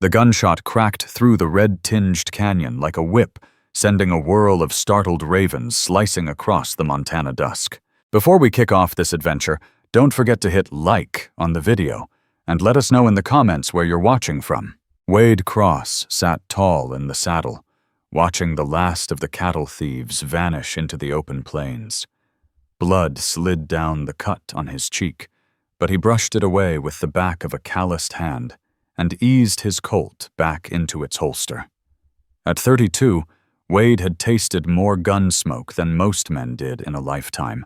The gunshot cracked through the red-tinged canyon like a whip, sending a whirl of startled ravens slicing across the Montana dusk. Before we kick off this adventure, don't forget to hit like on the video, and let us know in the comments where you're watching from. Wade Cross sat tall in the saddle, watching the last of the cattle thieves vanish into the open plains. Blood slid down the cut on his cheek, but he brushed it away with the back of a calloused hand and eased his Colt back into its holster. At 32, Wade had tasted more gun smoke than most men did in a lifetime,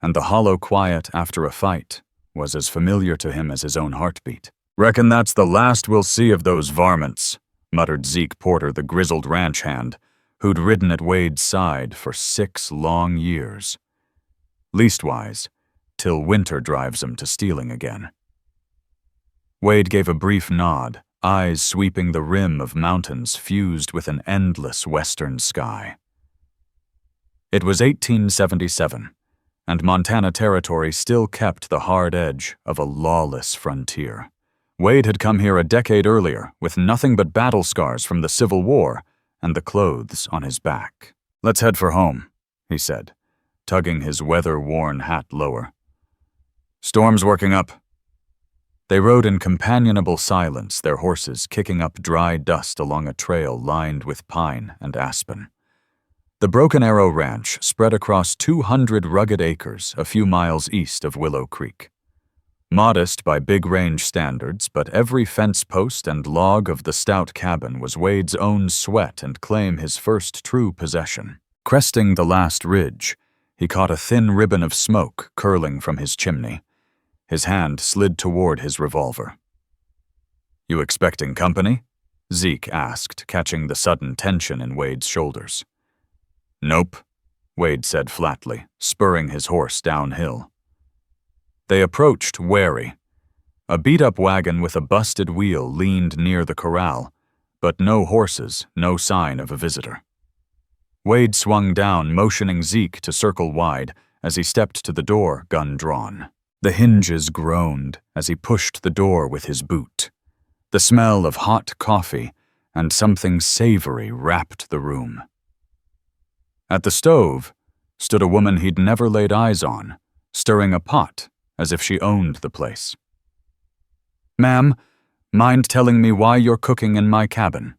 and the hollow quiet after a fight was as familiar to him as his own heartbeat. "Reckon that's the last we'll see of those varmints," muttered Zeke Porter, the grizzled ranch hand, who'd ridden at Wade's side for 6 long years. Leastwise, till winter drives him to stealing again. Wade gave a brief nod, eyes sweeping the rim of mountains fused with an endless western sky. It was 1877, and Montana Territory still kept the hard edge of a lawless frontier. Wade had come here a decade earlier with nothing but battle scars from the Civil War and the clothes on his back. "Let's head for home," he said, tugging his weather-worn hat lower. "Storm's working up." They rode in companionable silence, their horses kicking up dry dust along a trail lined with pine and aspen. The Broken Arrow Ranch spread across 200 rugged acres a few miles east of Willow Creek. Modest by big range standards, but every fence post and log of the stout cabin was Wade's own sweat and claim his first true possession. Cresting the last ridge, he caught a thin ribbon of smoke curling from his chimney. His hand slid toward his revolver. "You expecting company?" Zeke asked, catching the sudden tension in Wade's shoulders. "Nope," Wade said flatly, spurring his horse downhill. They approached wary. A beat-up wagon with a busted wheel leaned near the corral, but no horses, no sign of a visitor. Wade swung down, motioning Zeke to circle wide as he stepped to the door, gun drawn. The hinges groaned as he pushed the door with his boot. The smell of hot coffee and something savory wrapped the room. At the stove stood a woman he'd never laid eyes on, stirring a pot as if she owned the place. "Ma'am, mind telling me why you're cooking in my cabin?"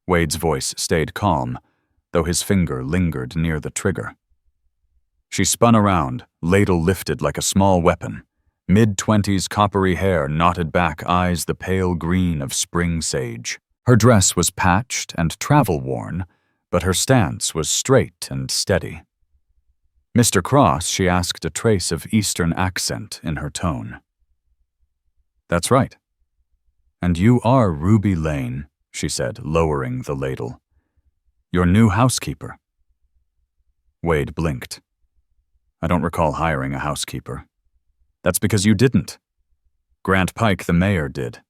Wade's voice stayed calm, though his finger lingered near the trigger. She spun around, ladle lifted like a small weapon, mid-20s coppery hair knotted back, eyes the pale green of spring sage. Her dress was patched and travel-worn, but her stance was straight and steady. "Mr. Cross," she asked, a trace of Eastern accent in her tone. "That's right. And you are Ruby Lane," she said, lowering the ladle. "Your new housekeeper." Wade blinked. "I don't recall hiring a housekeeper." "That's because you didn't. Grant Pike, the mayor, did."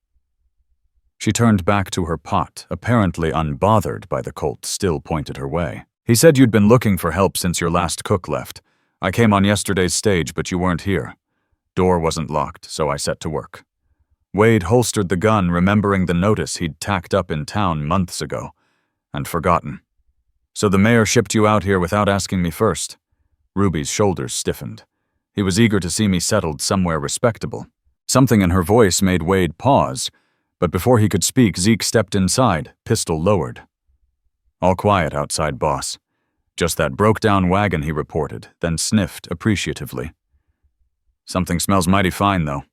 She turned back to her pot, apparently unbothered by the Colt still pointed her way. "He said you'd been looking for help since your last cook left. I came on yesterday's stage, but you weren't here. Door wasn't locked, so I set to work." Wade holstered the gun, remembering the notice he'd tacked up in town months ago, and forgotten. "So the mayor shipped you out here without asking me first?" Ruby's shoulders stiffened. He was eager to see me settled somewhere respectable. Something in her voice made Wade pause, but before he could speak, Zeke stepped inside, pistol lowered. "All quiet outside, boss. Just that broke-down wagon," he reported, then sniffed appreciatively. "Something smells mighty fine, though."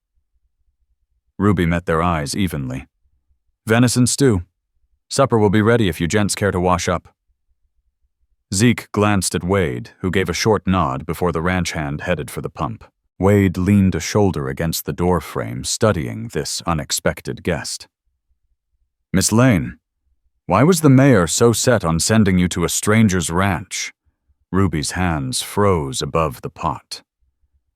Ruby met their eyes evenly. "Venison stew. Supper will be ready if you gents care to wash up." Zeke glanced at Wade, who gave a short nod before the ranch hand headed for the pump. Wade leaned a shoulder against the door frame, studying this unexpected guest. "Miss Lane, why was the mayor so set on sending you to a stranger's ranch?" Ruby's hands froze above the pot.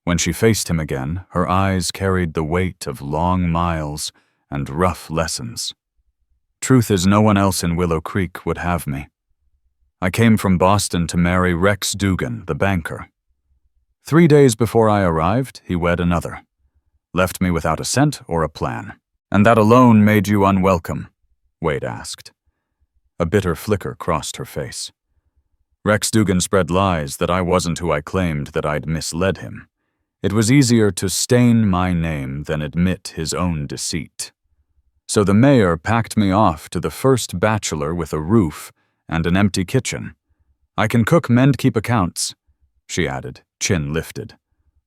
When she faced him again, her eyes carried the weight of long miles and rough lessons. "Truth is, no one else in Willow Creek would have me. I came from Boston to marry Rex Dugan, the banker. 3 days before I arrived, he wed another. Left me without a cent or a plan. And that alone made you unwelcome? Wade asked. A bitter flicker crossed her face. Rex Dugan spread lies that I wasn't who I claimed, that I'd misled him. It was easier to stain my name than admit his own deceit. So the mayor packed me off to the first bachelor with a roof and an empty kitchen. I can cook, mend, keep accounts, she added, chin lifted.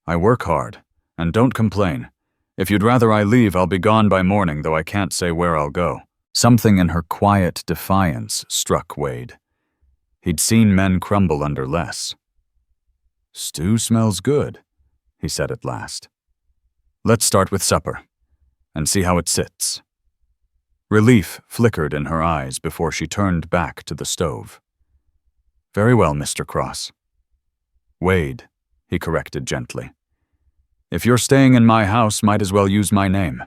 I work hard, and don't complain. If you'd rather I leave, I'll be gone by morning, though I can't say where I'll go. Something in her quiet defiance struck Wade. He'd seen men crumble under less. Stew smells good, he said at last. Let's start with supper, and see how it sits. Relief flickered in her eyes before she turned back to the stove. Very well, Mr. Cross. Wade, he corrected gently. If you're staying in my house, might as well use my name.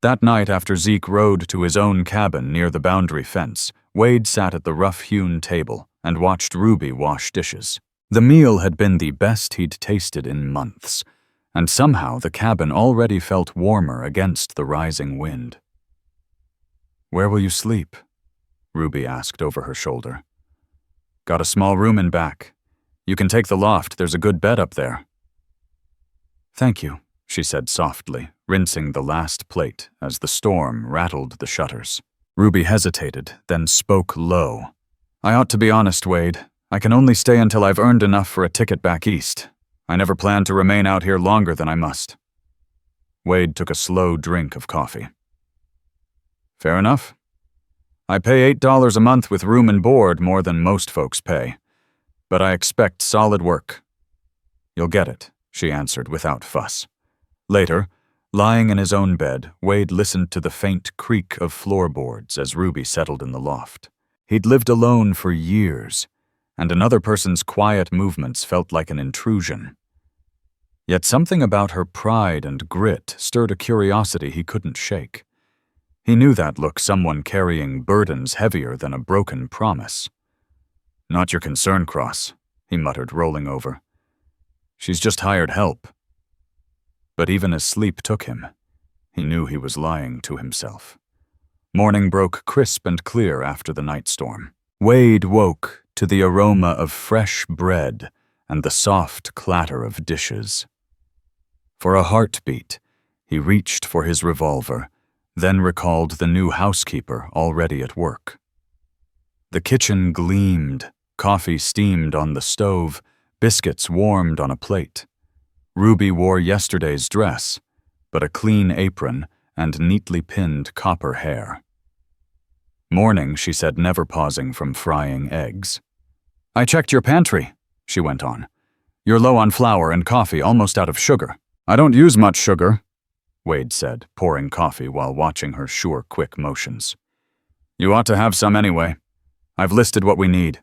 That night, after Zeke rode to his own cabin near the boundary fence, Wade sat at the rough-hewn table and watched Ruby wash dishes. The meal had been the best he'd tasted in months, and somehow the cabin already felt warmer against the rising wind. Where will you sleep? Ruby asked over her shoulder. Got a small room in back. You can take the loft, there's a good bed up there. Thank you, she said softly, rinsing the last plate as the storm rattled the shutters. Ruby hesitated, then spoke low. I ought to be honest, Wade. I can only stay until I've earned enough for a ticket back east. I never planned to remain out here longer than I must. Wade took a slow drink of coffee. Fair enough. I pay $8 a month with room and board, more than most folks pay. But I expect solid work. You'll get it, she answered without fuss. Later, lying in his own bed, Wade listened to the faint creak of floorboards as Ruby settled in the loft. He'd lived alone for years, and another person's quiet movements felt like an intrusion. Yet something about her pride and grit stirred a curiosity he couldn't shake. He knew that look, someone carrying burdens heavier than a broken promise. Not your concern, Cross, he muttered, rolling over. She's just hired help. But even as sleep took him, he knew he was lying to himself. Morning broke crisp and clear after the night storm. Wade woke to the aroma of fresh bread and the soft clatter of dishes. For a heartbeat, he reached for his revolver, then recalled the new housekeeper already at work. The kitchen gleamed, coffee steamed on the stove, biscuits warmed on a plate. Ruby wore yesterday's dress, but a clean apron and neatly pinned copper hair. Morning, she said, never pausing from frying eggs. I checked your pantry, she went on. You're low on flour and coffee, almost out of sugar. I don't use much sugar, Wade said, pouring coffee while watching her sure, quick motions. You ought to have some anyway. I've listed what we need.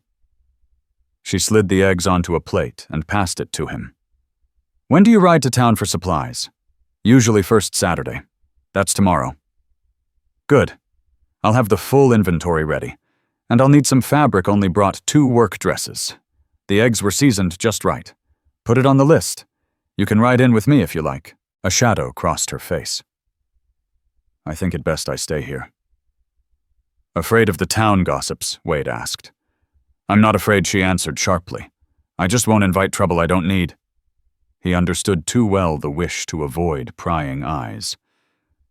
She slid the eggs onto a plate and passed it to him. When do you ride to town for supplies? Usually first Saturday. That's tomorrow. Good. I'll have the full inventory ready. And I'll need some fabric, only brought 2 work dresses. The eggs were seasoned just right. Put it on the list. You can ride in with me if you like. A shadow crossed her face. I think it best I stay here. Afraid of the town gossips? Wade asked. I'm not afraid, she answered sharply. I just won't invite trouble I don't need. He understood too well the wish to avoid prying eyes.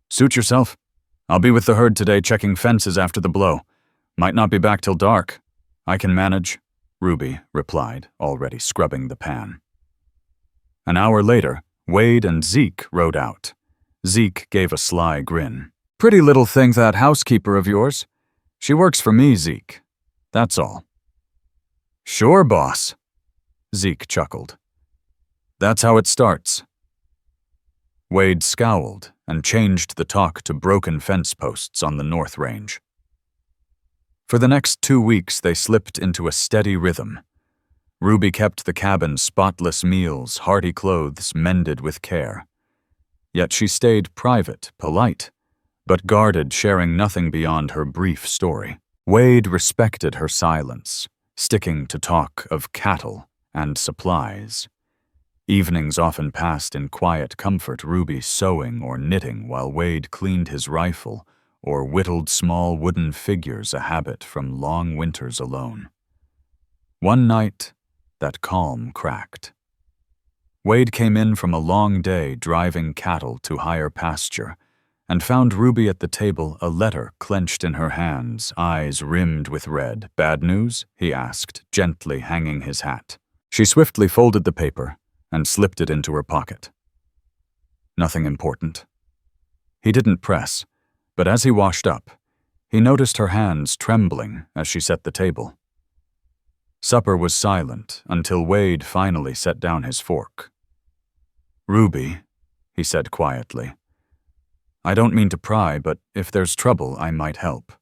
Suit yourself. I'll be with the herd today checking fences after the blow. Might not be back till dark. I can manage, Ruby replied, already scrubbing the pan. An hour later, Wade and Zeke rode out. Zeke gave a sly grin. Pretty little thing, that housekeeper of yours. She works for me, Zeke. That's all. Sure, boss, Zeke chuckled. That's how it starts. Wade scowled and changed the talk to broken fence posts on the North Range. For the next 2 weeks, they slipped into a steady rhythm. Ruby kept the cabin spotless meals, hearty clothes mended with care. Yet she stayed private, polite, but guarded, sharing nothing beyond her brief story. Wade respected her silence, sticking to talk of cattle and supplies. Evenings often passed in quiet comfort, Ruby sewing or knitting while Wade cleaned his rifle or whittled small wooden figures, a habit from long winters alone. One night, that calm cracked. Wade came in from a long day driving cattle to higher pasture and found Ruby at the table, a letter clenched in her hands, eyes rimmed with red. "Bad news?" he asked, gently hanging his hat. She swiftly folded the paper and slipped it into her pocket. Nothing important. He didn't press, but as he washed up, he noticed her hands trembling as she set the table. Supper was silent until Wade finally set down his fork. "Ruby," he said quietly, "I don't mean to pry, but if there's trouble, I might help."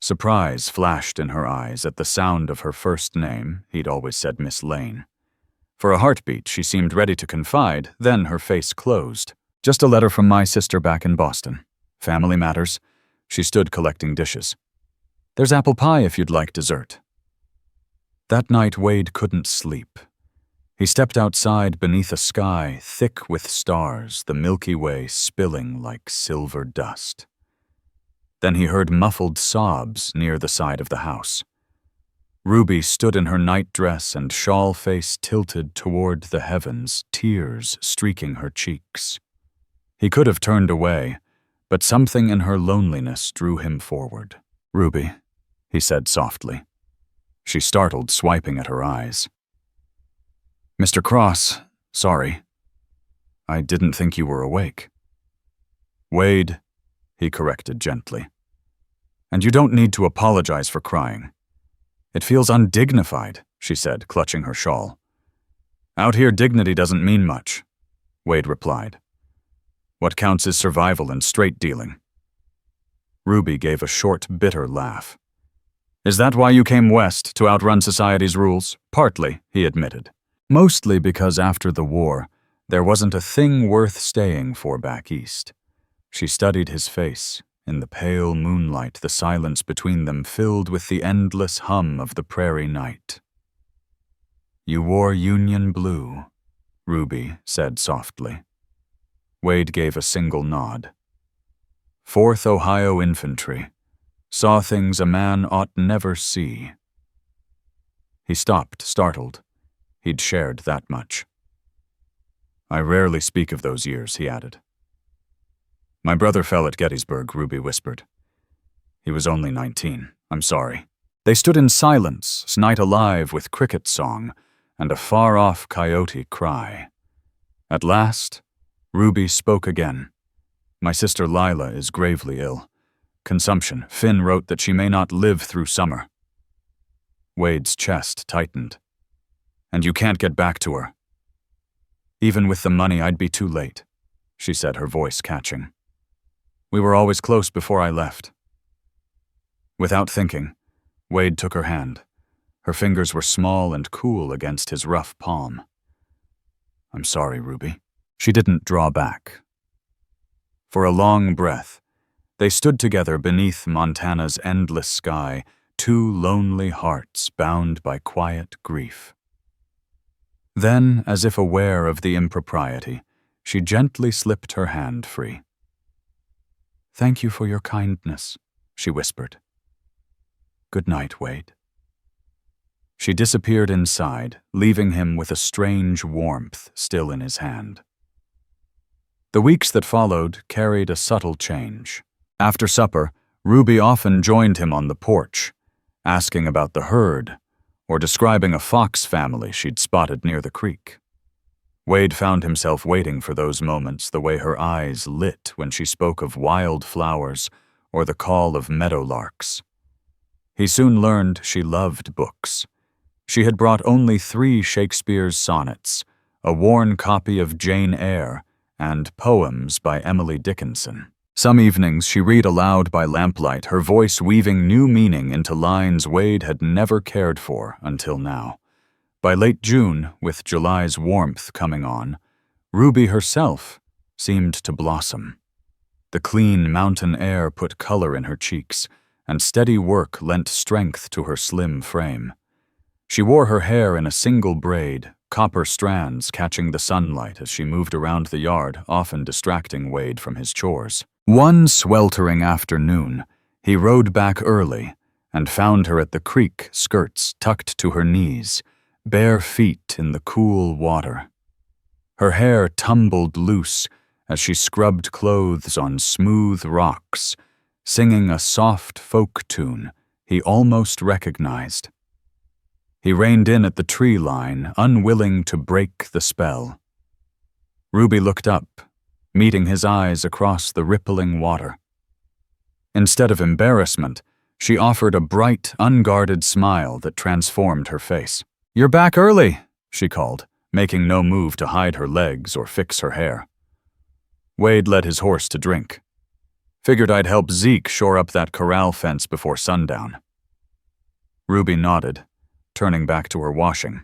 Surprise flashed in her eyes at the sound of her first name. He'd always said Miss Lane. For a heartbeat, she seemed ready to confide, then her face closed. "Just a letter from my sister back in Boston. Family matters." She stood collecting dishes. "There's apple pie if you'd like dessert." That night, Wade couldn't sleep. He stepped outside beneath a sky thick with stars, the Milky Way spilling like silver dust. Then he heard muffled sobs near the side of the house. Ruby stood in her nightdress and shawl face tilted toward the heavens, tears streaking her cheeks. He could have turned away, but something in her loneliness drew him forward. "Ruby," he said softly. She startled, swiping at her eyes. "Mr. Cross, sorry. I didn't think you were awake." "Wade," he corrected gently. "And you don't need to apologize for crying. It feels undignified," she said, clutching her shawl. "Out here, dignity doesn't mean much," Wade replied. "What counts is survival and straight dealing." Ruby gave a short, bitter laugh. "Is that why you came west, to outrun society's rules?" "Partly," he admitted. "Mostly because after the war, there wasn't a thing worth staying for back east." She studied his face. In the pale moonlight, the silence between them filled with the endless hum of the prairie night. "You wore Union blue," Ruby said softly. Wade gave a single nod. "4th Ohio Infantry. Saw things a man ought never see." He stopped, startled. He'd shared that much. "I rarely speak of those years," he added. "My brother fell at Gettysburg," Ruby whispered. "He was only 19. I'm sorry." They stood in silence, night alive with cricket song and a far-off coyote cry. At last, Ruby spoke again. "My sister Lila is gravely ill. Consumption. Finn wrote that she may not live through summer." Wade's chest tightened. "And you can't get back to her." "Even with the money, I'd be too late," she said, her voice catching. "We were always close before I left." Without thinking, Wade took her hand. Her fingers were small and cool against his rough palm. "I'm sorry, Ruby." She didn't draw back. For a long breath, they stood together beneath Montana's endless sky, two lonely hearts bound by quiet grief. Then, as if aware of the impropriety, she gently slipped her hand free. "Thank you for your kindness," she whispered. "Good night, Wade." She disappeared inside, leaving him with a strange warmth still in his hand. The weeks that followed carried a subtle change. After supper, Ruby often joined him on the porch, asking about the herd or describing a fox family she'd spotted near the creek. Wade found himself waiting for those moments, the way her eyes lit when she spoke of wild flowers or the call of meadowlarks. He soon learned she loved books. She had brought only 3 Shakespeare's sonnets, a worn copy of Jane Eyre, and poems by Emily Dickinson. Some evenings she'd read aloud by lamplight, her voice weaving new meaning into lines Wade had never cared for until now. By late June, with July's warmth coming on, Ruby herself seemed to blossom. The clean mountain air put color in her cheeks, and steady work lent strength to her slim frame. She wore her hair in a single braid, copper strands catching the sunlight as she moved around the yard, often distracting Wade from his chores. One sweltering afternoon, he rode back early and found her at the creek, skirts tucked to her knees, bare feet in the cool water. Her hair tumbled loose as she scrubbed clothes on smooth rocks, singing a soft folk tune he almost recognized. He reined in at the tree line, unwilling to break the spell. Ruby looked up, meeting his eyes across the rippling water. Instead of embarrassment, she offered a bright, unguarded smile that transformed her face. "You're back early," she called, making no move to hide her legs or fix her hair. Wade led his horse to drink. "Figured I'd help Zeke shore up that corral fence before sundown." Ruby nodded, turning back to her washing.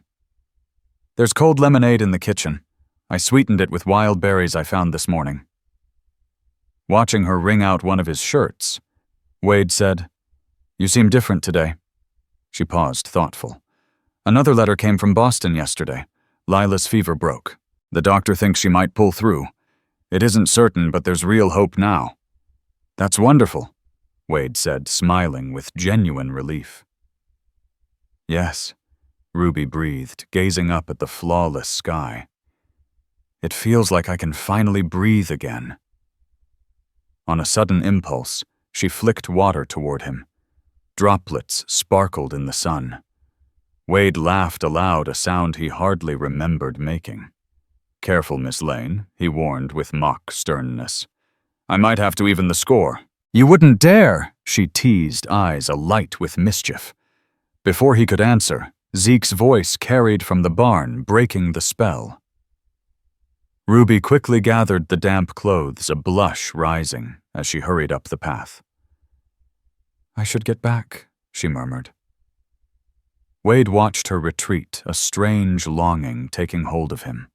"There's cold lemonade in the kitchen. I sweetened it with wild berries I found this morning." Watching her wring out one of his shirts, Wade said, "You seem different today." She paused, thoughtful. "Another letter came from Boston yesterday. Lila's fever broke. The doctor thinks she might pull through. It isn't certain, but there's real hope now." "That's wonderful," Wade said, smiling with genuine relief. "Yes," Ruby breathed, gazing up at the flawless sky. "It feels like I can finally breathe again." On a sudden impulse, she flicked water toward him. Droplets sparkled in the sun. Wade laughed aloud, a sound he hardly remembered making. "Careful, Miss Lane," he warned with mock sternness. "I might have to even the score." "You wouldn't dare," she teased, eyes alight with mischief. Before he could answer, Zeke's voice carried from the barn, breaking the spell. Ruby quickly gathered the damp clothes, a blush rising as she hurried up the path. "I should get back," she murmured. Wade watched her retreat, a strange longing taking hold of him.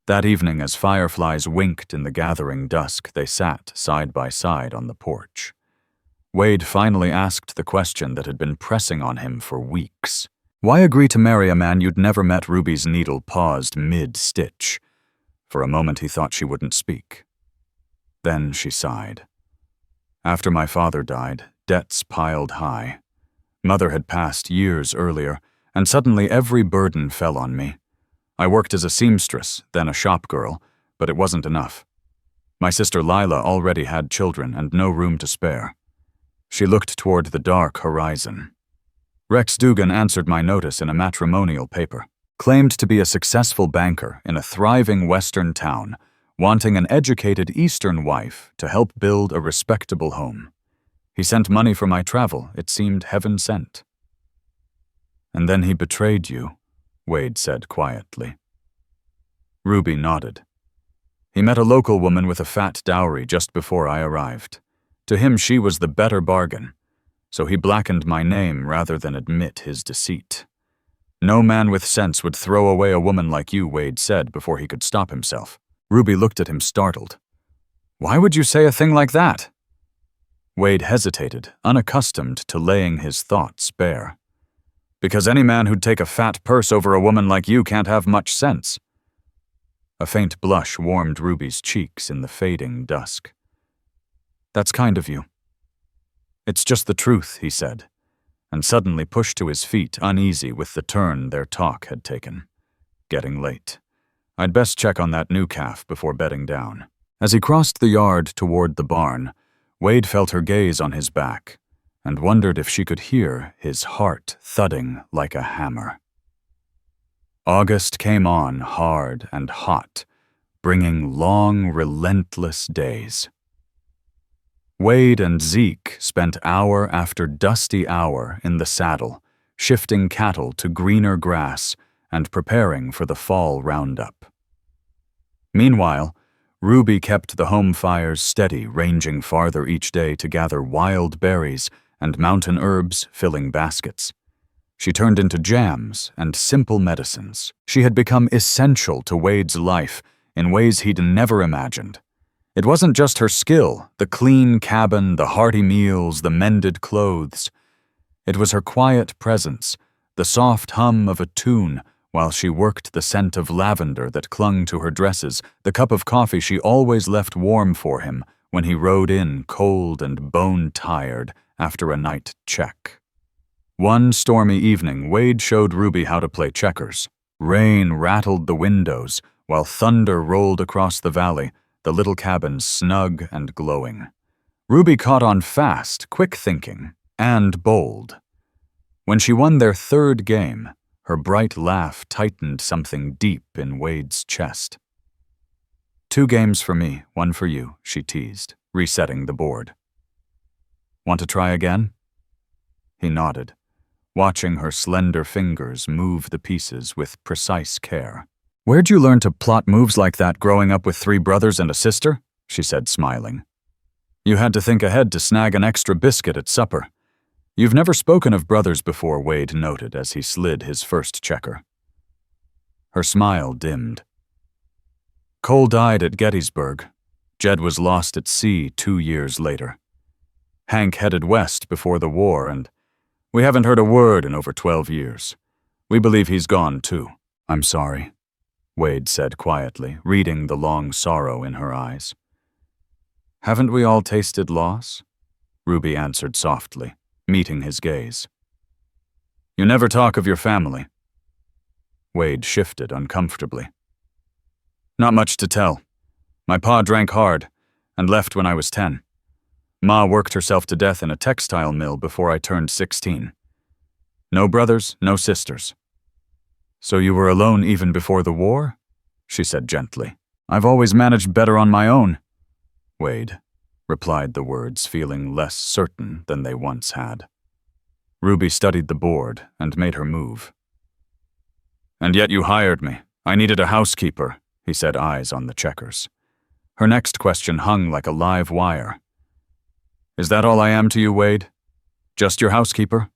That evening, as fireflies winked in the gathering dusk, they sat side by side on the porch. Wade finally asked the question that had been pressing on him for weeks. Why agree to marry a man you'd never met? Ruby's needle paused mid-stitch. For a moment he thought she wouldn't speak. Then she sighed. "After my father died, debts piled high. Mother had passed years earlier, and suddenly every burden fell on me. I worked as a seamstress, then a shop girl, but it wasn't enough. My sister Lila already had children and no room to spare." She looked toward the dark horizon. "Rex Dugan answered my notice in a matrimonial paper. Claimed to be a successful banker in a thriving western town, wanting an educated eastern wife to help build a respectable home. He sent money for my travel. It seemed heaven sent." "And then he betrayed you," Wade said quietly. Ruby nodded. "He met a local woman with a fat dowry just before I arrived. To him she was the better bargain, so he blackened my name rather than admit his deceit. No man with sense would throw away a woman like you," Wade said before he could stop himself. Ruby looked at him startled. "Why would you say a thing like that?" Wade hesitated, unaccustomed to laying his thoughts bare. "Because any man who'd take a fat purse over a woman like you can't have much sense." A faint blush warmed Ruby's cheeks in the fading dusk. "That's kind of you." "It's just the truth," he said, and suddenly pushed to his feet, uneasy with the turn their talk had taken. "Getting late. I'd best check on that new calf before bedding down." As he crossed the yard toward the barn, Wade felt her gaze on his back and wondered if she could hear his heart thudding like a hammer. August came on hard and hot, bringing long, relentless days. Wade and Zeke spent hour after dusty hour in the saddle, shifting cattle to greener grass and preparing for the fall roundup. Meanwhile, Ruby kept the home fires steady, ranging farther each day to gather wild berries and mountain herbs, filling baskets. She turned into jams and simple medicines. She had become essential to Wade's life in ways he'd never imagined. It wasn't just her skill, the clean cabin, the hearty meals, the mended clothes. It was her quiet presence, the soft hum of a tune while she worked the scent of lavender that clung to her dresses, the cup of coffee she always left warm for him when he rode in cold and bone-tired after a night check. One stormy evening, Wade showed Ruby how to play checkers. Rain rattled the windows, while thunder rolled across the valley, the little cabin snug and glowing. Ruby caught on fast, quick thinking, and bold. When she won their third game, her bright laugh tightened something deep in Wade's chest. 2 games for me, 1 for you, she teased, resetting the board. Want to try again? He nodded, watching her slender fingers move the pieces with precise care. Where'd you learn to plot moves like that growing up with 3 brothers and a sister? She said, smiling. You had to think ahead to snag an extra biscuit at supper. You've never spoken of brothers before, Wade noted as he slid his first checker. Her smile dimmed. Cole died at Gettysburg. Jed was lost at sea 2 years later. Hank headed west before the war, and we haven't heard a word in over 12 years. We believe he's gone, too. I'm sorry, Wade said quietly, reading the long sorrow in her eyes. Haven't we all tasted loss? Ruby answered softly, meeting his gaze. You never talk of your family. Wade shifted uncomfortably. Not much to tell. My pa drank hard and left when I was 10. Ma worked herself to death in a textile mill before I turned 16. No brothers, no sisters. So you were alone even before the war? She said gently. I've always managed better on my own. Wade replied the words, feeling less certain than they once had. Ruby studied the board and made her move. And yet you hired me. I needed a housekeeper, he said, eyes on the checkers. Her next question hung like a live wire. Is that all I am to you, Wade? Just your housekeeper?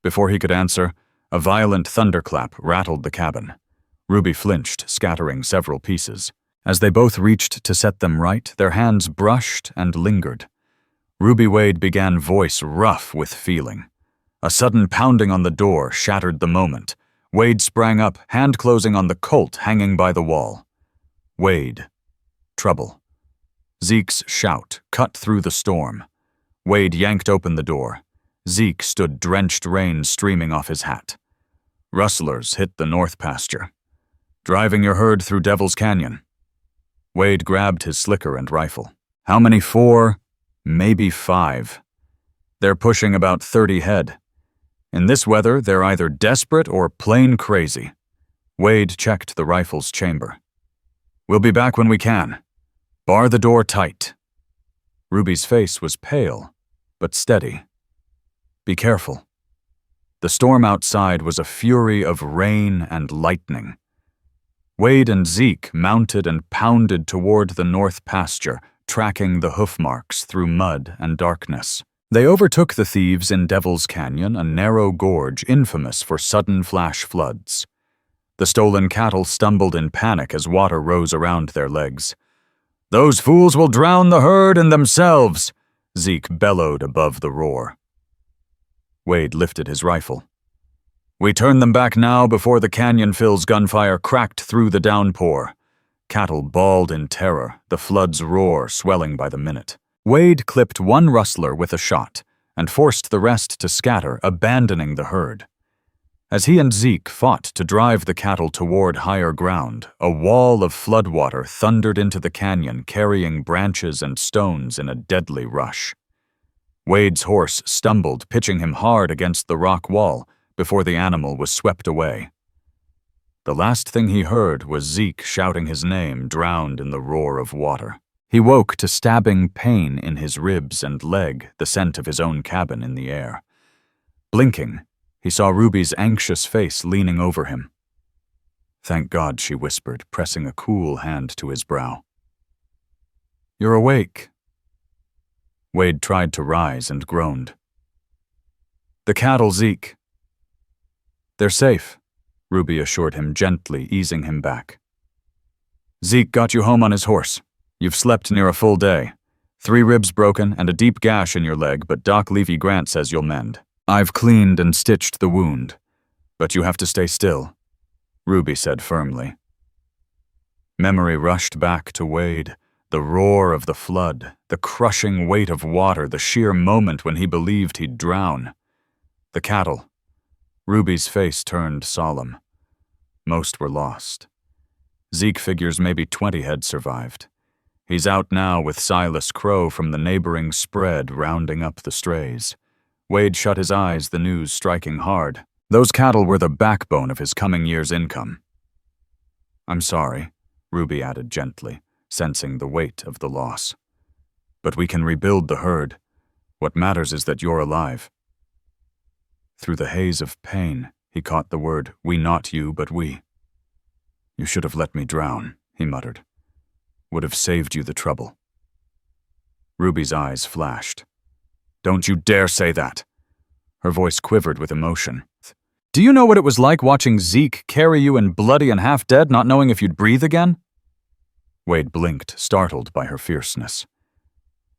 Before he could answer, a violent thunderclap rattled the cabin. Ruby flinched, scattering several pieces. As they both reached to set them right, their hands brushed and lingered. Ruby Wade began, voice rough with feeling. A sudden pounding on the door shattered the moment. Wade sprang up, hand closing on the Colt hanging by the wall. Wade. Trouble. Zeke's shout cut through the storm. Wade yanked open the door. Zeke stood, drenched rain streaming off his hat. Rustlers hit the north pasture. Driving your herd through Devil's Canyon. Wade grabbed his slicker and rifle. How many? 4? Maybe 5. They're pushing about 30 head. In this weather, they're either desperate or plain crazy. Wade checked the rifle's chamber. We'll be back when we can. Bar the door tight. Ruby's face was pale, but steady. Be careful. The storm outside was a fury of rain and lightning. Wade and Zeke mounted and pounded toward the north pasture, tracking the hoof marks through mud and darkness. They overtook the thieves in Devil's Canyon, a narrow gorge infamous for sudden flash floods. The stolen cattle stumbled in panic as water rose around their legs. Those fools will drown the herd and themselves, Zeke bellowed above the roar. Wade lifted his rifle. We turn them back now before the canyon-fill's gunfire cracked through the downpour. Cattle bawled in terror, the flood's roar swelling by the minute. Wade clipped one rustler with a shot and forced the rest to scatter, abandoning the herd. As he and Zeke fought to drive the cattle toward higher ground, a wall of floodwater thundered into the canyon, carrying branches and stones in a deadly rush. Wade's horse stumbled, pitching him hard against the rock wall before the animal was swept away. The last thing he heard was Zeke shouting his name, drowned in the roar of water. He woke to stabbing pain in his ribs and leg, the scent of his own cabin in the air. Blinking, he saw Ruby's anxious face leaning over him. Thank God, she whispered, pressing a cool hand to his brow. You're awake. Wade tried to rise and groaned. The cattle, Zeke. They're safe, Ruby assured him gently, easing him back. Zeke got you home on his horse. You've slept near a full day. 3 ribs broken and a deep gash in your leg, but Doc Levy-Grant says you'll mend. I've cleaned and stitched the wound, but you have to stay still. Ruby said firmly. Memory rushed back to Wade, the roar of the flood, the crushing weight of water, the sheer moment when he believed he'd drown. The cattle. Ruby's face turned solemn. Most were lost. Zeke figures maybe 20 had survived. He's out now with Silas Crow from the neighboring spread rounding up the strays. Wade shut his eyes, the news striking hard. Those cattle were the backbone of his coming year's income. I'm sorry, Ruby added gently, sensing the weight of the loss. But we can rebuild the herd. What matters is that you're alive. Through the haze of pain, he caught the word, we, not you, but we. You should have let me drown, he muttered. Would have saved you the trouble. Ruby's eyes flashed. Don't you dare say that. Her voice quivered with emotion. Do you know what it was like watching Zeke carry you in bloody and half dead, not knowing if you'd breathe again? Wade blinked, startled by her fierceness.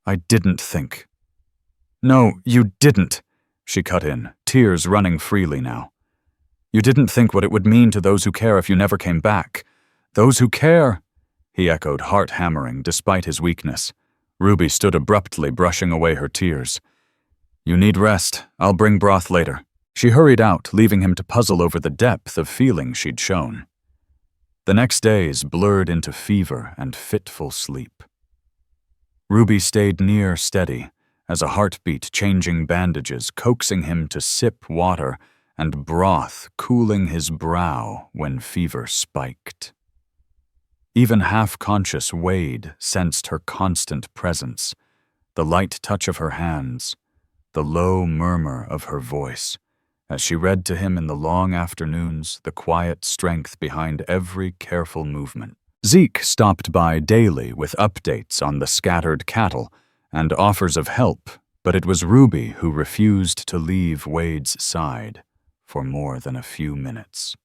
I didn't think. No, you didn't, she cut in, tears running freely now. You didn't think what it would mean to those who care if you never came back. Those who care, he echoed, heart hammering despite his weakness. Ruby stood abruptly, brushing away her tears. You need rest. I'll bring broth later. She hurried out, leaving him to puzzle over the depth of feeling she'd shown. The next days blurred into fever and fitful sleep. Ruby stayed near steady, as a heartbeat changing bandages, coaxing him to sip water, and broth cooling his brow when fever spiked. Even half-conscious Wade sensed her constant presence, the light touch of her hands, the low murmur of her voice, as she read to him in the long afternoons, the quiet strength behind every careful movement. Zeke stopped by daily with updates on the scattered cattle and offers of help, but it was Ruby who refused to leave Wade's side for more than a few minutes.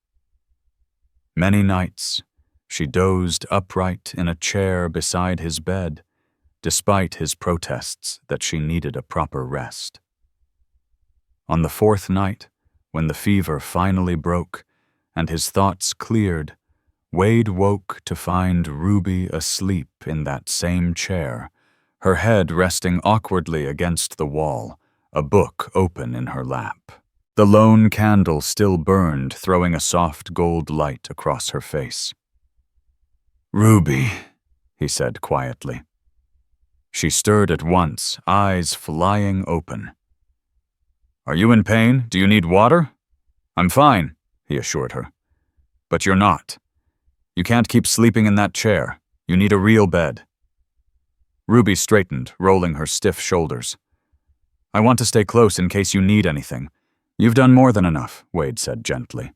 Many nights, she dozed upright in a chair beside his bed, despite his protests that she needed a proper rest. On the fourth night, when the fever finally broke and his thoughts cleared, Wade woke to find Ruby asleep in that same chair, her head resting awkwardly against the wall, a book open in her lap. The lone candle still burned, throwing a soft gold light across her face. Ruby, he said quietly. She stirred at once, eyes flying open. Are you in pain? Do you need water? I'm fine, he assured her. But you're not. You can't keep sleeping in that chair. You need a real bed. Ruby straightened, rolling her stiff shoulders. I want to stay close in case you need anything. You've done more than enough, Wade said gently.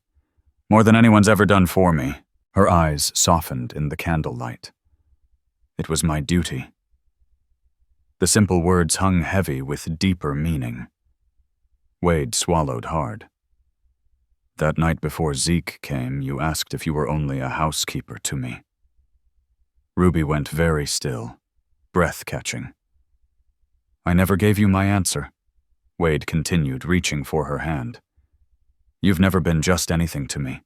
More than anyone's ever done for me. Her eyes softened in the candlelight. It was my duty. The simple words hung heavy with deeper meaning. Wade swallowed hard. That night before Zeke came, you asked if you were only a housekeeper to me. Ruby went very still, breath-catching. I never gave you my answer, Wade continued, reaching for her hand. You've never been just anything to me.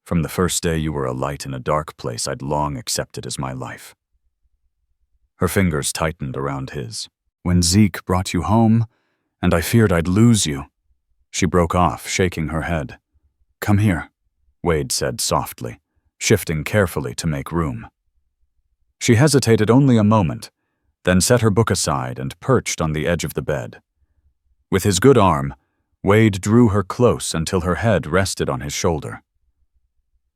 From the first day you were a light in a dark place I'd long accepted as my life. Her fingers tightened around his. When Zeke brought you home, and I feared I'd lose you. She broke off, shaking her head. Come here, Wade said softly, shifting carefully to make room. She hesitated only a moment, then set her book aside and perched on the edge of the bed. With his good arm, Wade drew her close until her head rested on his shoulder.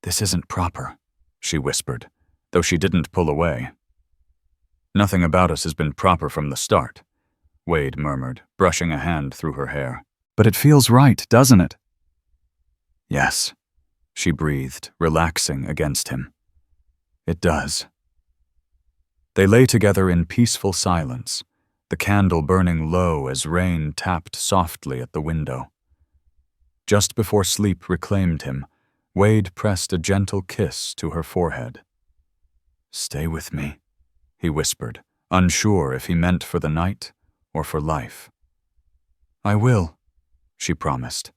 This isn't proper, she whispered, though she didn't pull away. Nothing about us has been proper from the start, Wade murmured, brushing a hand through her hair. But it feels right, doesn't it? Yes, she breathed, relaxing against him. It does. They lay together in peaceful silence, the candle burning low as rain tapped softly at the window. Just before sleep reclaimed him, Wade pressed a gentle kiss to her forehead. Stay with me, he whispered, unsure if he meant for the night or for life. I will, she promised,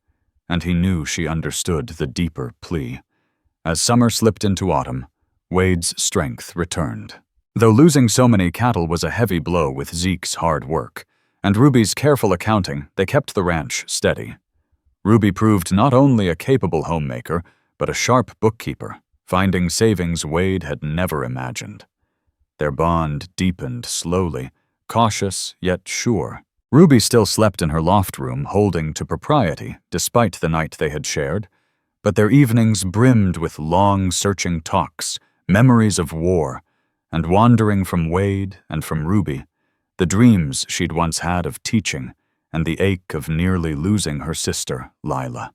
and he knew she understood the deeper plea, As summer slipped into autumn, Wade's strength returned. Though losing so many cattle was a heavy blow with Zeke's hard work, and Ruby's careful accounting, they kept the ranch steady. Ruby proved not only a capable homemaker, but a sharp bookkeeper, finding savings Wade had never imagined. Their bond deepened slowly, cautious yet sure. Ruby still slept in her loft room, holding to propriety, despite the night they had shared, but their evenings brimmed with long, searching talks, memories of war, and wandering from Wade and from Ruby, the dreams she'd once had of teaching and the ache of nearly losing her sister, Lila.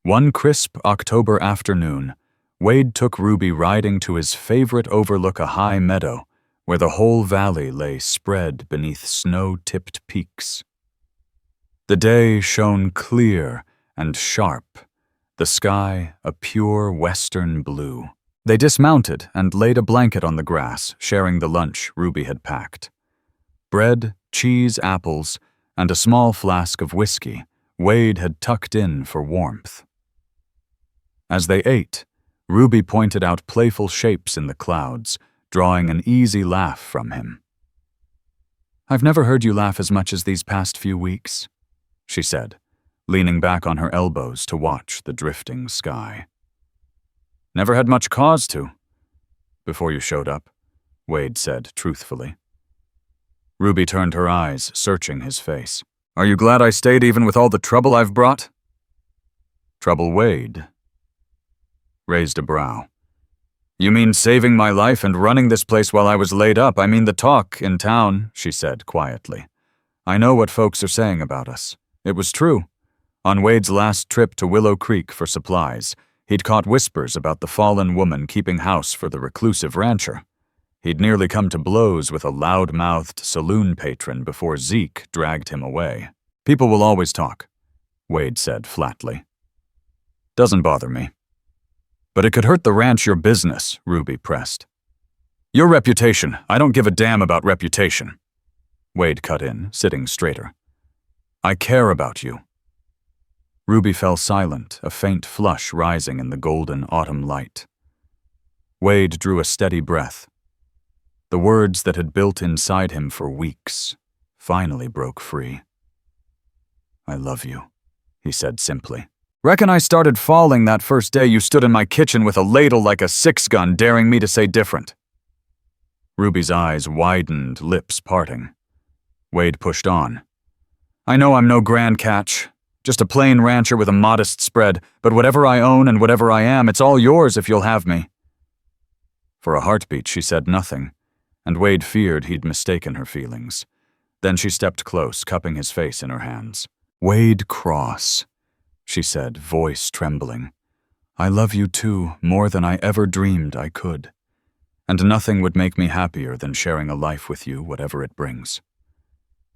One crisp October afternoon, Wade took Ruby riding to his favorite overlook, a high meadow where the whole valley lay spread beneath snow-tipped peaks. The day shone clear and sharp, the sky a pure western blue. They dismounted and laid a blanket on the grass, sharing the lunch Ruby had packed. Bread, cheese, apples, and a small flask of whiskey Wade had tucked in for warmth. As they ate, Ruby pointed out playful shapes in the clouds, drawing an easy laugh from him. "I've never heard you laugh as much as these past few weeks," she said, leaning back on her elbows to watch the drifting sky. "Never had much cause to, before you showed up," Wade said truthfully. Ruby turned her eyes, searching his face. "Are you glad I stayed even with all the trouble I've brought?" Trouble Wade raised a brow. "You mean saving my life and running this place while I was laid up? I mean the talk in town," she said quietly. "I know what folks are saying about us. It was true. On Wade's last trip to Willow Creek for supplies, he'd caught whispers about the fallen woman keeping house for the reclusive rancher. He'd nearly come to blows with a loud-mouthed saloon patron before Zeke dragged him away. People will always talk," Wade said flatly. "Doesn't bother me." "But it could hurt the ranch, your business," Ruby pressed. "Your reputation. I don't give a damn about reputation," Wade cut in, sitting straighter. "I care about you." Ruby fell silent, a faint flush rising in the golden autumn light. Wade drew a steady breath. The words that had built inside him for weeks finally broke free. "I love you," he said simply. "Reckon I started falling that first day you stood in my kitchen with a ladle like a six-gun, daring me to say different." Ruby's eyes widened, lips parting. Wade pushed on. "I know I'm no grand catch, just a plain rancher with a modest spread, but whatever I own and whatever I am, it's all yours if you'll have me." For a heartbeat, she said nothing, and Wade feared he'd mistaken her feelings. Then she stepped close, cupping his face in her hands. "Wade Cross," she said, voice trembling. "I love you too, more than I ever dreamed I could. And nothing would make me happier than sharing a life with you, whatever it brings."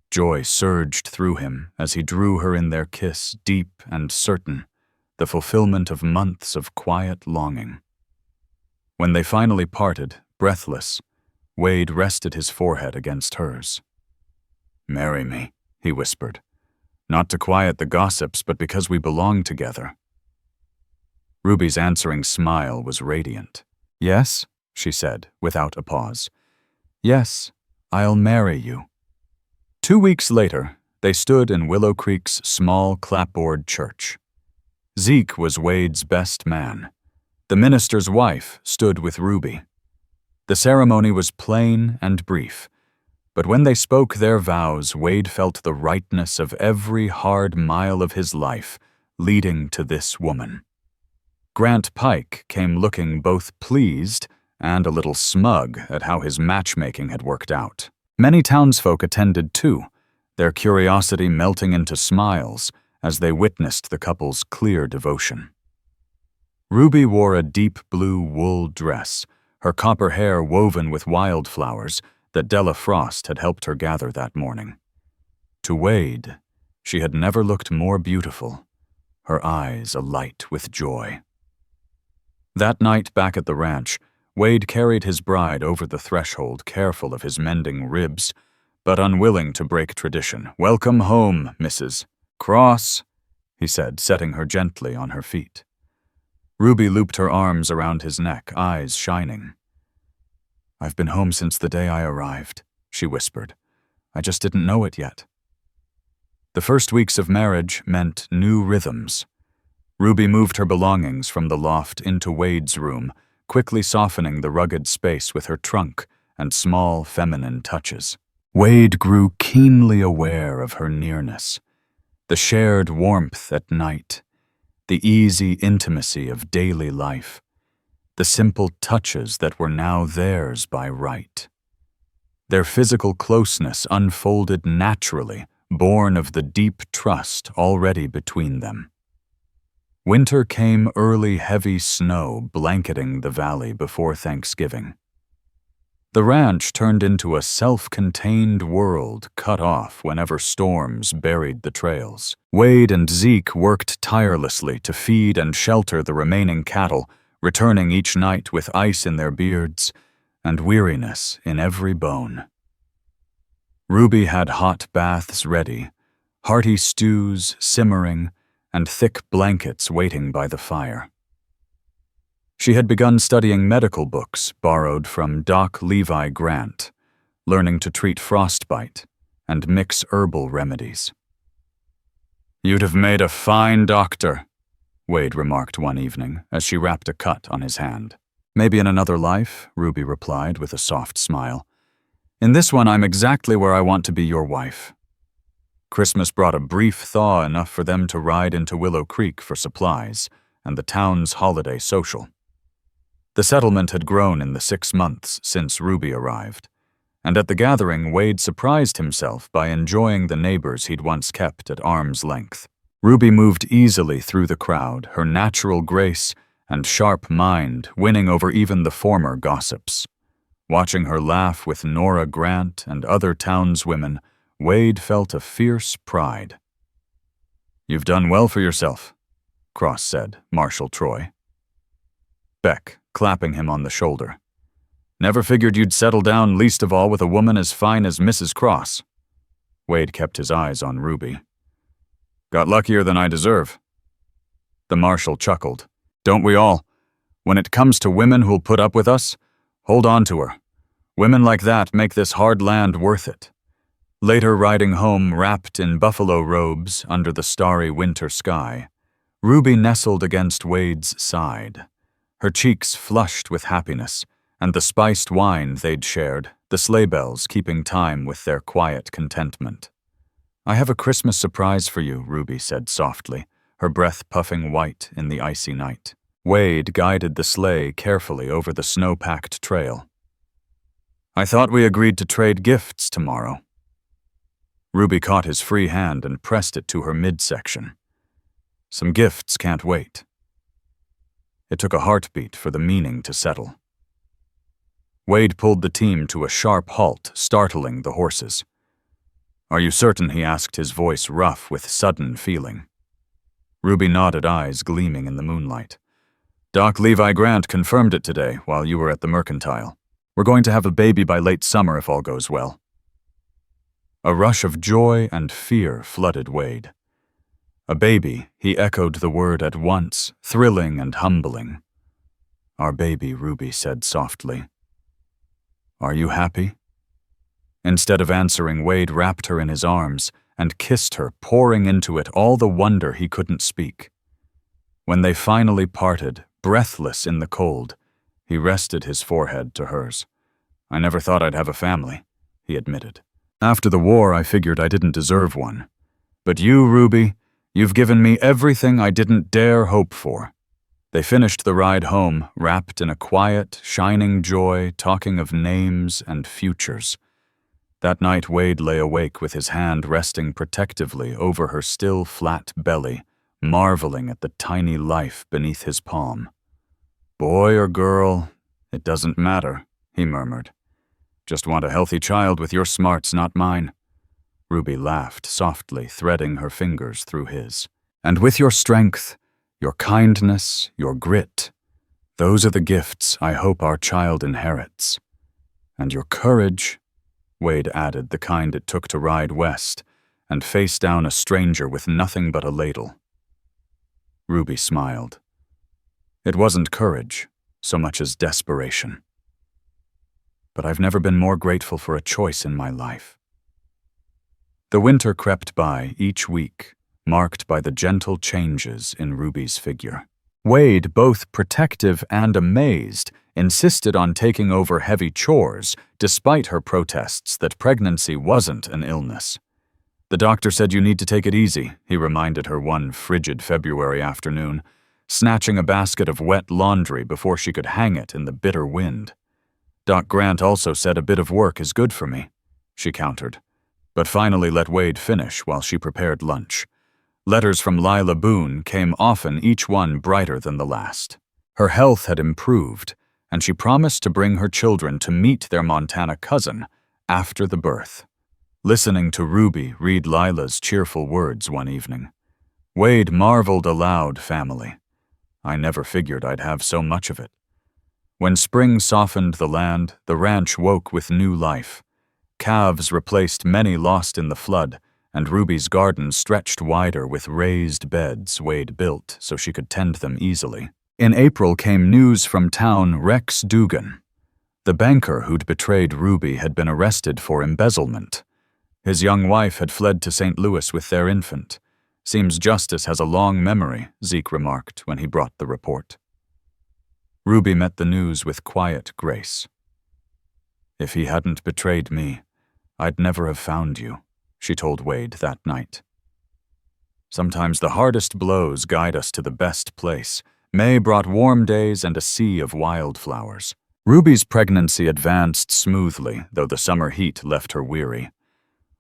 Joy surged through him as he drew her in their kiss, deep and certain, the fulfillment of months of quiet longing. When they finally parted, breathless, Wade rested his forehead against hers. "Marry me," he whispered. "Not to quiet the gossips, but because we belong together." Ruby's answering smile was radiant. "Yes," she said, without a pause. "Yes, I'll marry you." 2 weeks later, they stood in Willow Creek's small clapboard church. Zeke was Wade's best man. The minister's wife stood with Ruby. The ceremony was plain and brief, but when they spoke their vows, Wade felt the rightness of every hard mile of his life leading to this woman. Grant Pike came looking both pleased and a little smug at how his matchmaking had worked out. Many townsfolk attended too, their curiosity melting into smiles as they witnessed the couple's clear devotion. Ruby wore a deep blue wool dress, her copper hair woven with wildflowers that Della Frost had helped her gather that morning. To Wade, she had never looked more beautiful, her eyes alight with joy. That night back at the ranch, Wade carried his bride over the threshold, careful of his mending ribs, but unwilling to break tradition. "Welcome home, Mrs. Cross," he said, setting her gently on her feet. Ruby looped her arms around his neck, eyes shining. "I've been home since the day I arrived," she whispered. "I just didn't know it yet." The first weeks of marriage meant new rhythms. Ruby moved her belongings from the loft into Wade's room, quickly softening the rugged space with her trunk and small feminine touches. Wade grew keenly aware of her nearness, the shared warmth at night, the easy intimacy of daily life, the simple touches that were now theirs by right. Their physical closeness unfolded naturally, born of the deep trust already between them. Winter came early heavy snow blanketing the valley before Thanksgiving. The ranch turned into a self-contained world cut off whenever storms buried the trails. Wade and Zeke worked tirelessly to feed and shelter the remaining cattle, returning each night with ice in their beards and weariness in every bone. Ruby had hot baths ready, hearty stews simmering, and thick blankets waiting by the fire. She had begun studying medical books borrowed from Doc Levi Grant, learning to treat frostbite and mix herbal remedies. "You'd have made a fine doctor," Wade remarked one evening as she wrapped a cut on his hand. "Maybe in another life," Ruby replied with a soft smile. "In this one, I'm exactly where I want to be your wife." Christmas brought a brief thaw enough for them to ride into Willow Creek for supplies and the town's holiday social. The settlement had grown in the 6 months since Ruby arrived, and at the gathering, Wade surprised himself by enjoying the neighbors he'd once kept at arm's length. Ruby moved easily through the crowd, her natural grace and sharp mind winning over even the former gossips. Watching her laugh with Nora Grant and other townswomen, Wade felt a fierce pride. "You've done well for yourself," Cross said, Marshall Troy. Beck, clapping him on the shoulder. "Never figured you'd settle down, least of all with a woman as fine as Mrs. Cross." Wade kept his eyes on Ruby. "Got luckier than I deserve." The marshal chuckled. "Don't we all? When it comes to women who'll put up with us, hold on to her. Women like that make this hard land worth it." Later, riding home wrapped in buffalo robes under the starry winter sky, Ruby nestled against Wade's side, her cheeks flushed with happiness, and the spiced wine they'd shared, the sleigh bells keeping time with their quiet contentment. "I have a Christmas surprise for you," Ruby said softly, her breath puffing white in the icy night. Wade guided the sleigh carefully over the snow-packed trail. "I thought we agreed to trade gifts tomorrow." Ruby caught his free hand and pressed it to her midsection. "Some gifts can't wait." It took a heartbeat for the meaning to settle. Wade pulled the team to a sharp halt, startling the horses. "Are you certain?" he asked, his voice rough with sudden feeling. Ruby nodded, eyes gleaming in the moonlight. "Doc Levi Grant confirmed it today while you were at the mercantile. We're going to have a baby by late summer if all goes well." A rush of joy and fear flooded Wade. A baby, he echoed the word at once, thrilling and humbling. "Our baby," Ruby said softly. "Are you happy?" Instead of answering, Wade wrapped her in his arms and kissed her, pouring into it all the wonder he couldn't speak. When they finally parted, breathless in the cold, he rested his forehead to hers. "I never thought I'd have a family," he admitted. "After the war, I figured I didn't deserve one. But you, Ruby, you've given me everything I didn't dare hope for." They finished the ride home, wrapped in a quiet, shining joy, talking of names and futures. That night, Wade lay awake with his hand resting protectively over her still flat belly, marveling at the tiny life beneath his palm. "Boy or girl, it doesn't matter," he murmured. "Just want a healthy child with your smarts, not mine." Ruby laughed softly, threading her fingers through his. "And with your strength, your kindness, your grit, those are the gifts I hope our child inherits. And your courage," Wade added, the kind it took to ride west and face down a stranger with nothing but a ladle. Ruby smiled. It wasn't courage, so much as desperation. But I've never been more grateful for a choice in my life. The winter crept by each week, marked by the gentle changes in Ruby's figure. Wade, both protective and amazed, insisted on taking over heavy chores, despite her protests that pregnancy wasn't an illness. "The doctor said you need to take it easy," he reminded her one frigid February afternoon, snatching a basket of wet laundry before she could hang it in the bitter wind. "Doc Grant also said a bit of work is good for me," she countered, but finally let Wade finish while she prepared lunch. Letters from Lila Boone came often, each one brighter than the last. Her health had improved, and she promised to bring her children to meet their Montana cousin after the birth. Listening to Ruby read Lila's cheerful words one evening, Wade marveled aloud, "Family. I never figured I'd have so much of it." When spring softened the land, the ranch woke with new life. Calves replaced many lost in the flood, and Ruby's garden stretched wider with raised beds Wade built so she could tend them easily. In April came news from town. Rex Dugan, the banker who'd betrayed Ruby, had been arrested for embezzlement. His young wife had fled to St. Louis with their infant. "Seems justice has a long memory," Zeke remarked when he brought the report. Ruby met the news with quiet grace. "If he hadn't betrayed me, I'd never have found you," she told Wade that night. Sometimes the hardest blows guide us to the best place. May brought warm days and a sea of wildflowers. Ruby's pregnancy advanced smoothly, though the summer heat left her weary.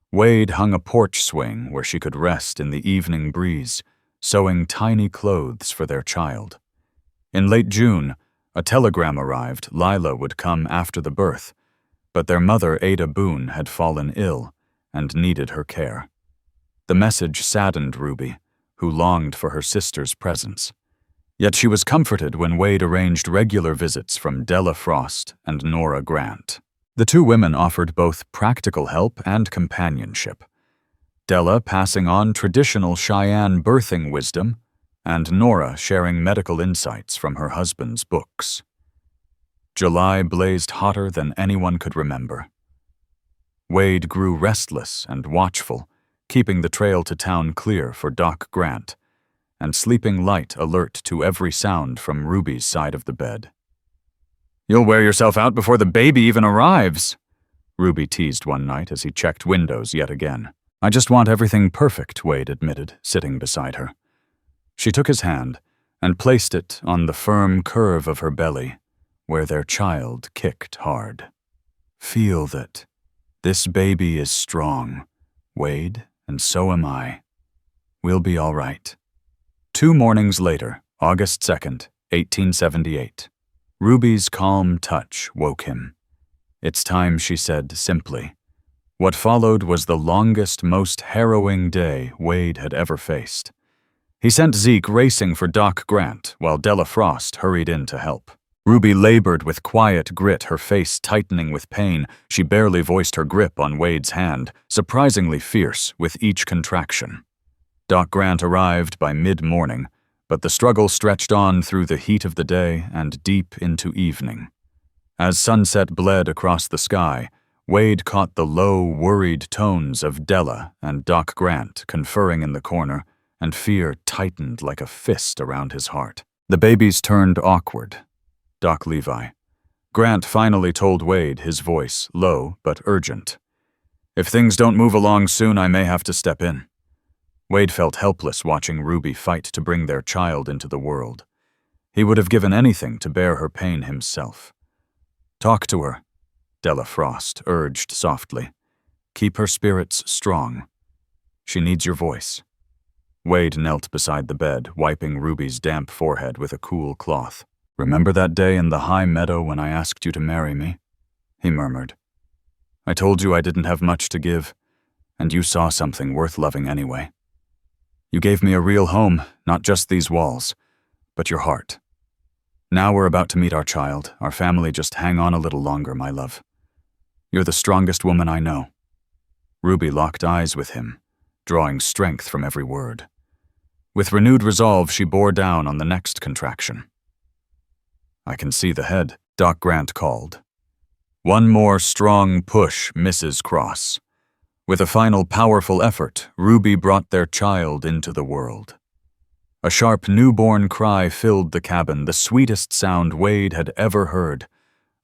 Wade hung a porch swing where she could rest in the evening breeze, sewing tiny clothes for their child. In late June, a telegram arrived Lila would come after the birth, but their mother, Ada Boone, had fallen ill and needed her care. The message saddened Ruby, who longed for her sister's presence. Yet she was comforted when Wade arranged regular visits from Della Frost and Nora Grant. The two women offered both practical help and companionship, Della passing on traditional Cheyenne birthing wisdom, and Nora sharing medical insights from her husband's books. July blazed hotter than anyone could remember. Wade grew restless and watchful, keeping the trail to town clear for Doc Grant, and sleeping light alert to every sound from Ruby's side of the bed. "You'll wear yourself out before the baby even arrives," Ruby teased one night as he checked windows yet again. "I just want everything perfect," Wade admitted, sitting beside her. She took his hand and placed it on the firm curve of her belly, where their child kicked hard. "Feel that. This baby is strong, Wade, and so am I. We'll be all right." 2 mornings later, August 2nd, 1878, Ruby's calm touch woke him. "It's time," she said simply. What followed was the longest, most harrowing day Wade had ever faced. He sent Zeke racing for Doc Grant while Della Frost hurried in to help. Ruby labored with quiet grit, her face tightening with pain. She barely voiced her grip on Wade's hand, surprisingly fierce with each contraction. Doc Grant arrived by mid-morning, but the struggle stretched on through the heat of the day and deep into evening. As sunset bled across the sky, Wade caught the low, worried tones of Della and Doc Grant conferring in the corner, and fear tightened like a fist around his heart. The babies turned awkward. Doc Levi. Grant finally told Wade, his voice low but urgent. "If things don't move along soon, I may have to step in." Wade felt helpless watching Ruby fight to bring their child into the world. He would have given anything to bear her pain himself. "Talk to her," Della Frost urged softly. "Keep her spirits strong. She needs your voice." Wade knelt beside the bed, wiping Ruby's damp forehead with a cool cloth. "Remember that day in the high meadow when I asked you to marry me?" he murmured. "I told you I didn't have much to give, and you saw something worth loving anyway. You gave me a real home, not just these walls, but your heart. Now we're about to meet our child. Our family, just hang on a little longer, my love. You're the strongest woman I know." Ruby locked eyes with him, drawing strength from every word. With renewed resolve, she bore down on the next contraction. "I can see the head," Doc Grant called. One more strong push, Mrs. Cross. With a final powerful effort, Ruby brought their child into the world. A sharp newborn cry filled the cabin, the sweetest sound Wade had ever heard.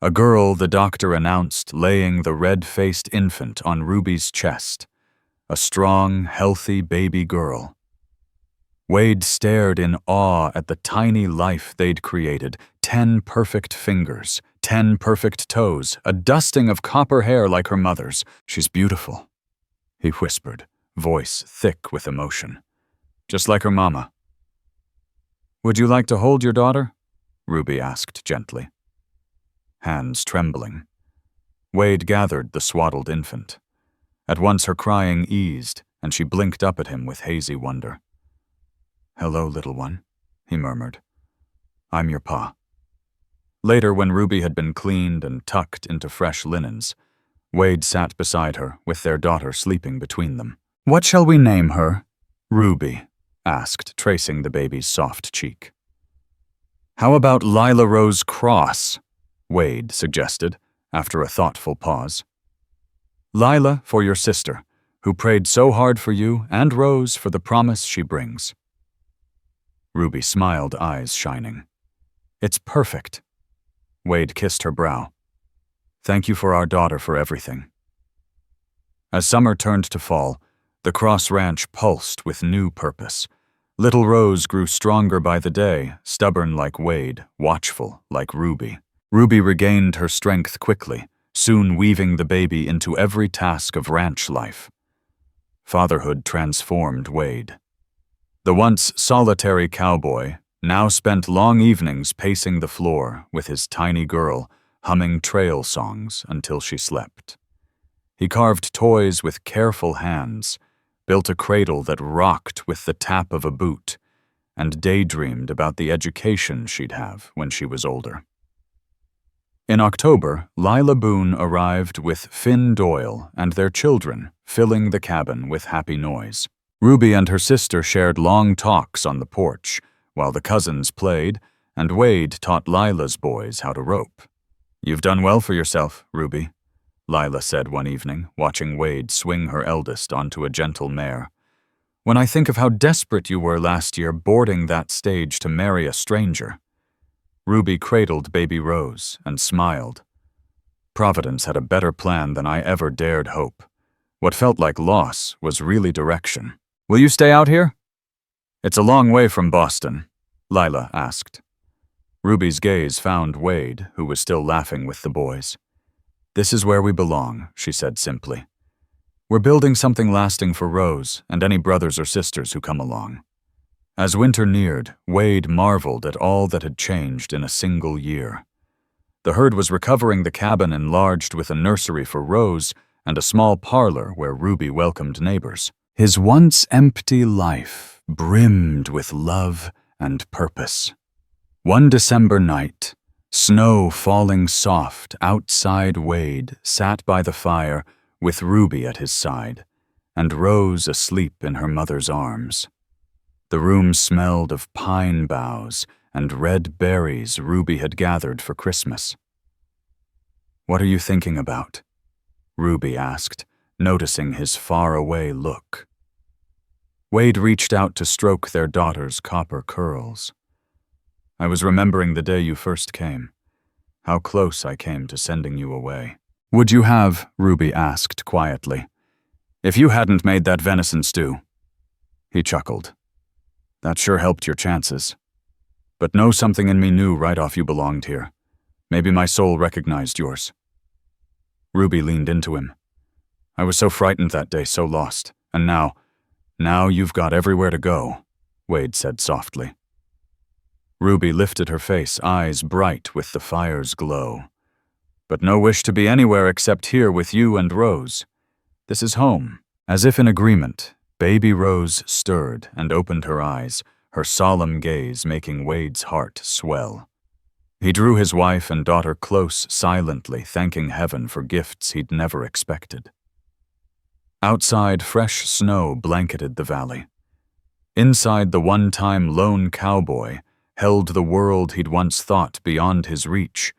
A girl, the doctor announced, laying the red-faced infant on Ruby's chest. A strong, healthy baby girl. Wade stared in awe at the tiny life they'd created. 10 perfect fingers, 10 perfect toes, a dusting of copper hair like her mother's. "She's beautiful," he whispered, voice thick with emotion. "Just like her mama." "Would you like to hold your daughter?" Ruby asked gently. Hands trembling. Wade gathered the swaddled infant. At once her crying eased, and she blinked up at him with hazy wonder. "Hello, little one," he murmured. "I'm your pa." Later, when Ruby had been cleaned and tucked into fresh linens, Wade sat beside her, with their daughter sleeping between them. "What shall we name her?" Ruby asked, tracing the baby's soft cheek. "How about Lila Rose Cross?" Wade suggested, after a thoughtful pause. "Lila for your sister, who prayed so hard for you, and Rose for the promise she brings." Ruby smiled, eyes shining. "It's perfect." Wade kissed her brow. "Thank you for our daughter for everything." As summer turned to fall, the Cross Ranch pulsed with new purpose. Little Rose grew stronger by the day, stubborn like Wade, watchful like Ruby. Ruby regained her strength quickly, soon weaving the baby into every task of ranch life. Fatherhood transformed Wade. The once solitary cowboy now spent long evenings pacing the floor with his tiny girl, humming trail songs until she slept. He carved toys with careful hands, built a cradle that rocked with the tap of a boot, and daydreamed about the education she'd have when she was older. In October, Lila Boone arrived with Finn Doyle and their children, filling the cabin with happy noise. Ruby and her sister shared long talks on the porch, while the cousins played, and Wade taught Lila's boys how to rope. "You've done well for yourself, Ruby," Lila said one evening, watching Wade swing her eldest onto a gentle mare. "When I think of how desperate you were last year boarding that stage to marry a stranger." Ruby cradled baby Rose and smiled. "Providence had a better plan than I ever dared hope. What felt like loss was really direction." "Will you stay out here?" "It's a long way from Boston," Lila asked. Ruby's gaze found Wade, who was still laughing with the boys. "This is where we belong," she said simply. "We're building something lasting for Rose and any brothers or sisters who come along." As winter neared, Wade marveled at all that had changed in a single year. The herd was recovering the cabin enlarged with a nursery for Rose and a small parlor where Ruby welcomed neighbors. His once empty life brimmed with love and purpose. One December night, snow falling soft outside, Wade sat by the fire with Ruby at his side, and Rose asleep in her mother's arms. The room smelled of pine boughs and red berries Ruby had gathered for Christmas. "What are you thinking about?" Ruby asked, noticing his faraway look. Wade reached out to stroke their daughter's copper curls. "I was remembering the day you first came. How close I came to sending you away." "Would you have," Ruby asked quietly, "if you hadn't made that venison stew?" He chuckled. "That sure helped your chances. But know something in me knew right off you belonged here. Maybe my soul recognized yours." Ruby leaned into him. "I was so frightened that day, so lost. And now you've got everywhere to go," Wade said softly. Ruby lifted her face, eyes bright with the fire's glow. "But no wish to be anywhere except here with you and Rose. This is home." As if in agreement, baby Rose stirred and opened her eyes, her solemn gaze making Wade's heart swell. He drew his wife and daughter close silently, thanking heaven for gifts he'd never expected. Outside, fresh snow blanketed the valley. Inside, the one-time lone cowboy held the world he'd once thought beyond his reach,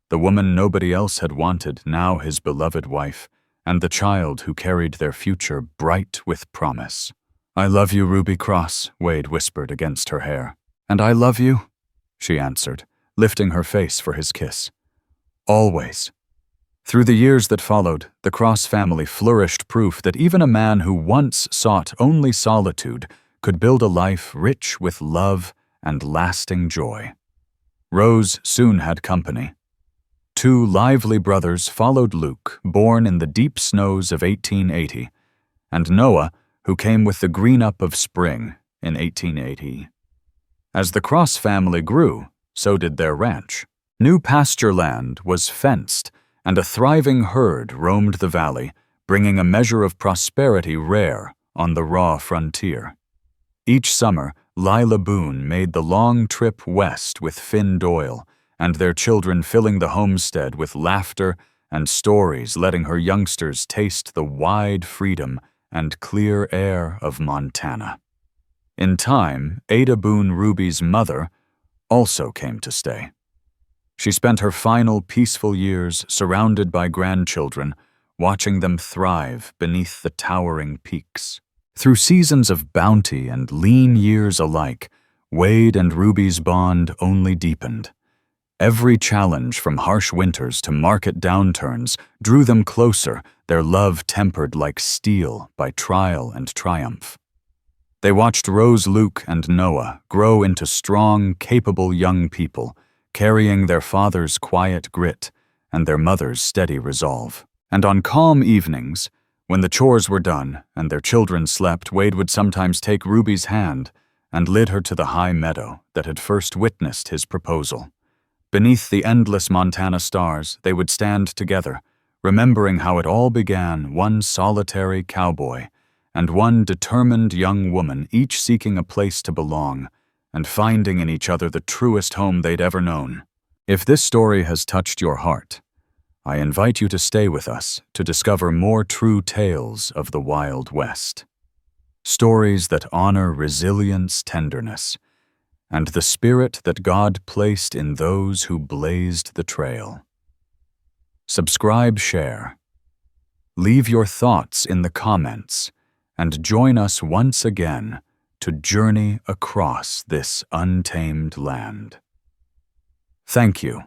the woman nobody else had wanted, now his beloved wife, and the child who carried their future bright with promise. "I love you, Ruby Cross," Wade whispered against her hair. "And I love you," she answered, lifting her face for his kiss. "Always." Through the years that followed, the Cross family flourished, proof that even a man who once sought only solitude could build a life rich with love and lasting joy. Rose soon had company. Two lively brothers followed Luke, born in the deep snows of 1880, and Noah, who came with the green-up of spring in 1880. As the Cross family grew, so did their ranch. New pasture land was fenced, and a thriving herd roamed the valley, bringing a measure of prosperity rare on the raw frontier. Each summer, Lila Boone made the long trip west with Finn Doyle, and their children filling the homestead with laughter and stories, letting her youngsters taste the wide freedom and clear air of Montana. In time, Ada Boone Ruby's mother also came to stay. She spent her final peaceful years surrounded by grandchildren, watching them thrive beneath the towering peaks. Through seasons of bounty and lean years alike, Wade and Ruby's bond only deepened. Every challenge from harsh winters to market downturns drew them closer, their love tempered like steel by trial and triumph. They watched Rose, Luke, and Noah grow into strong, capable young people, carrying their father's quiet grit and their mother's steady resolve. And on calm evenings, when the chores were done and their children slept, Wade would sometimes take Ruby's hand and lead her to the high meadow that had first witnessed his proposal. Beneath the endless Montana stars, they would stand together, remembering how it all began, one solitary cowboy and one determined young woman, each seeking a place to belong and finding in each other the truest home they'd ever known. If this story has touched your heart, I invite you to stay with us to discover more true tales of the Wild West. Stories that honor resilience, tenderness, and the spirit that God placed in those who blazed the trail. Subscribe, share. Leave your thoughts in the comments, and join us once again to journey across this untamed land. Thank you